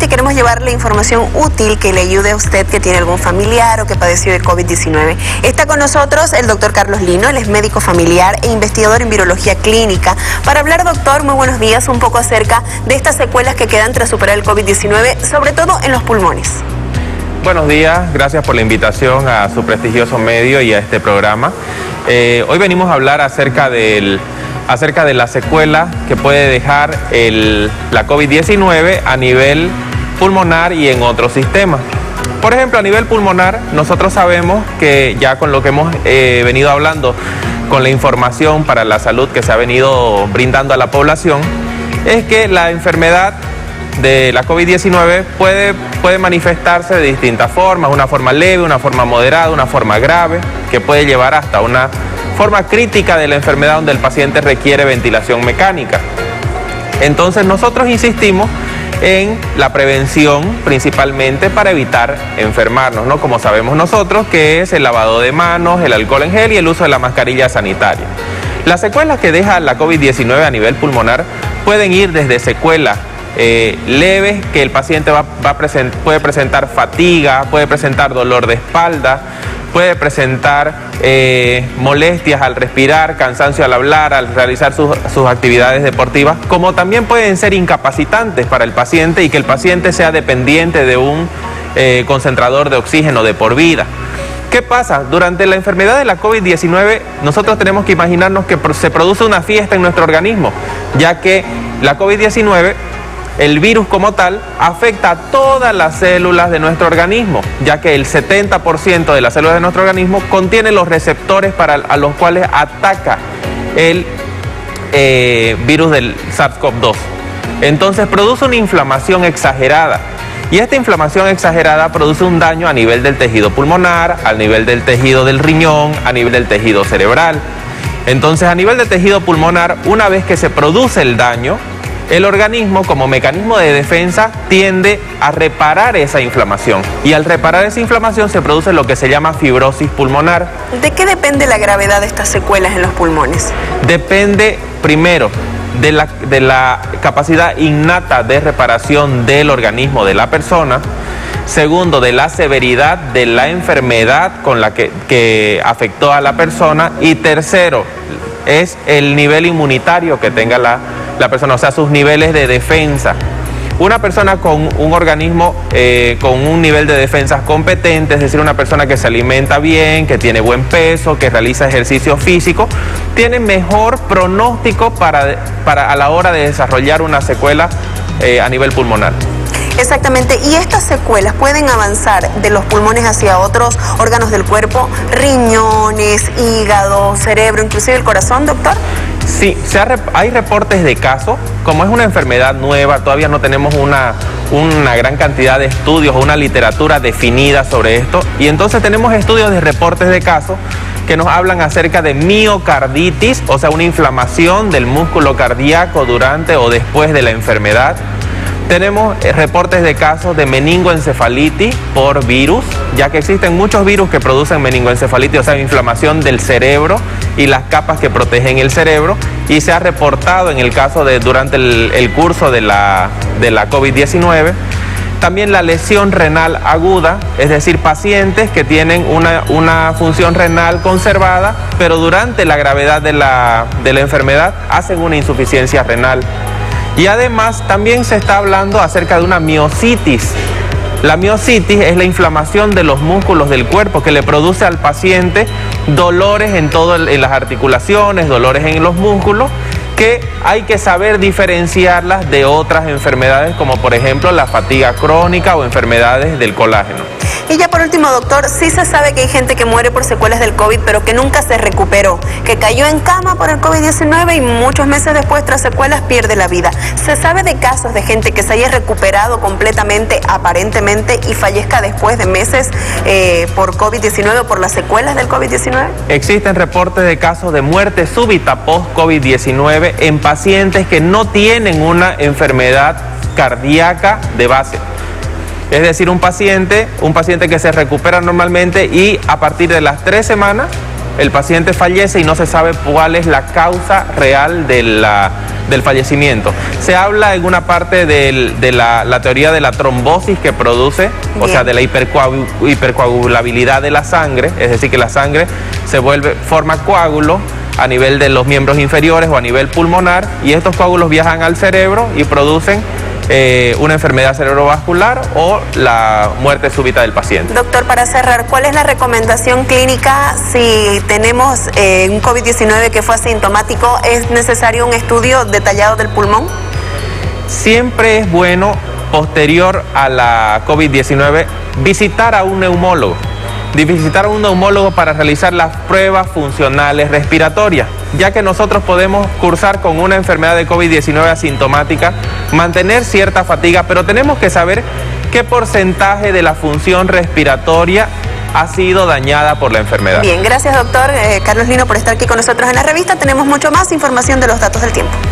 Nuevamente queremos llevarle información útil que le ayude a usted que tiene algún familiar o que padeció de COVID-19. Está con nosotros el doctor Carlos Lino, él es médico familiar e investigador en virología clínica. Para hablar, doctor, muy buenos días, un poco acerca de estas secuelas que quedan tras superar el COVID-19, sobre todo en los pulmones. Buenos días, gracias por la invitación a su prestigioso medio y a este programa. Hoy venimos a hablar acerca de la secuela que puede dejar la COVID-19 a nivel pulmonar y en otros sistemas. Por ejemplo, a nivel pulmonar, nosotros sabemos que ya con lo que hemos venido hablando, con la información para la salud que se ha venido brindando a la población, es que la enfermedad de la COVID-19 puede manifestarse de distintas formas, una forma leve, una forma moderada, una forma grave, que puede llevar hasta una forma crítica de la enfermedad donde el paciente requiere ventilación mecánica. Entonces nosotros insistimos en la prevención principalmente para evitar enfermarnos, ¿no? Como sabemos nosotros, que es el lavado de manos, el alcohol en gel y el uso de la mascarilla sanitaria. Las secuelas que deja la COVID-19 a nivel pulmonar pueden ir desde secuelas leves, que el paciente puede presentar fatiga, puede presentar dolor de espalda, puede presentar molestias al respirar, cansancio al hablar, al realizar sus actividades deportivas, como también pueden ser incapacitantes para el paciente y que el paciente sea dependiente de un concentrador de oxígeno de por vida. ¿Qué pasa? Durante la enfermedad de la COVID-19 nosotros tenemos que imaginarnos que se produce una fiesta en nuestro organismo, ya que la COVID-19, el virus como tal, afecta a todas las células de nuestro organismo, ya que el 70% de las células de nuestro organismo contiene los receptores a los cuales ataca el virus del SARS-CoV-2. Entonces produce una inflamación exagerada. Y esta inflamación exagerada produce un daño a nivel del tejido pulmonar, a nivel del tejido del riñón, a nivel del tejido cerebral. Entonces, a nivel del tejido pulmonar, una vez que se produce el daño, el organismo, como mecanismo de defensa, tiende a reparar esa inflamación. Y al reparar esa inflamación se produce lo que se llama fibrosis pulmonar. ¿De qué depende la gravedad de estas secuelas en los pulmones? Depende, primero, de la capacidad innata de reparación del organismo de la persona. Segundo, de la severidad de la enfermedad con la que afectó a la persona. Y tercero, es el nivel inmunitario que tenga la persona, o sea, sus niveles de defensa. Una persona con un organismo con un nivel de defensas competente, es decir, una persona que se alimenta bien, que tiene buen peso, que realiza ejercicio físico, tiene mejor pronóstico a la hora de desarrollar una secuela a nivel pulmonar. Exactamente, y estas secuelas pueden avanzar de los pulmones hacia otros órganos del cuerpo, riñones, hígado, cerebro, inclusive el corazón, doctor. Sí, hay reportes de casos. Como es una enfermedad nueva, todavía no tenemos una gran cantidad de estudios o una literatura definida sobre esto, y entonces tenemos estudios de reportes de casos que nos hablan acerca de miocarditis, o sea, una inflamación del músculo cardíaco durante o después de la enfermedad. Tenemos reportes de casos de meningoencefalitis por virus, ya que existen muchos virus que producen meningoencefalitis, o sea, inflamación del cerebro y las capas que protegen el cerebro, y se ha reportado en el caso durante el curso de la COVID-19. También la lesión renal aguda, es decir, pacientes que tienen una función renal conservada, pero durante la gravedad de la enfermedad hacen una insuficiencia renal. Y además también se está hablando acerca de una miositis. La miositis es la inflamación de los músculos del cuerpo que le produce al paciente dolores en las articulaciones, dolores en los músculos, que hay que saber diferenciarlas de otras enfermedades como por ejemplo la fatiga crónica o enfermedades del colágeno. Y ya por último, doctor, sí se sabe que hay gente que muere por secuelas del COVID, pero que nunca se recuperó, que cayó en cama por el COVID-19 y muchos meses después, tras secuelas, pierde la vida. ¿Se sabe de casos de gente que se haya recuperado completamente, aparentemente, y fallezca después de meses por COVID-19 o por las secuelas del COVID-19? Existen reportes de casos de muerte súbita post-COVID-19 en pacientes que no tienen una enfermedad cardíaca de base. Es decir, un paciente que se recupera normalmente y a partir de las 3 semanas el paciente fallece y no se sabe cuál es la causa real del fallecimiento. Se habla en una parte de la teoría de la trombosis que produce, o sea, de la hipercoagulabilidad de la sangre, es decir, que la sangre forma coágulos a nivel de los miembros inferiores o a nivel pulmonar, y estos coágulos viajan al cerebro y producen una enfermedad cerebrovascular o la muerte súbita del paciente. Doctor, para cerrar, ¿cuál es la recomendación clínica si tenemos un COVID-19 que fue asintomático? ¿Es necesario un estudio detallado del pulmón? Siempre es bueno, posterior a la COVID-19, visitar a un neumólogo. Visitar a un neumólogo para realizar las pruebas funcionales respiratorias, ya que nosotros podemos cursar con una enfermedad de COVID-19 asintomática, mantener cierta fatiga, pero tenemos que saber qué porcentaje de la función respiratoria ha sido dañada por la enfermedad. Bien, gracias doctor Carlos Lino por estar aquí con nosotros en la revista. Tenemos mucho más información de los datos del tiempo.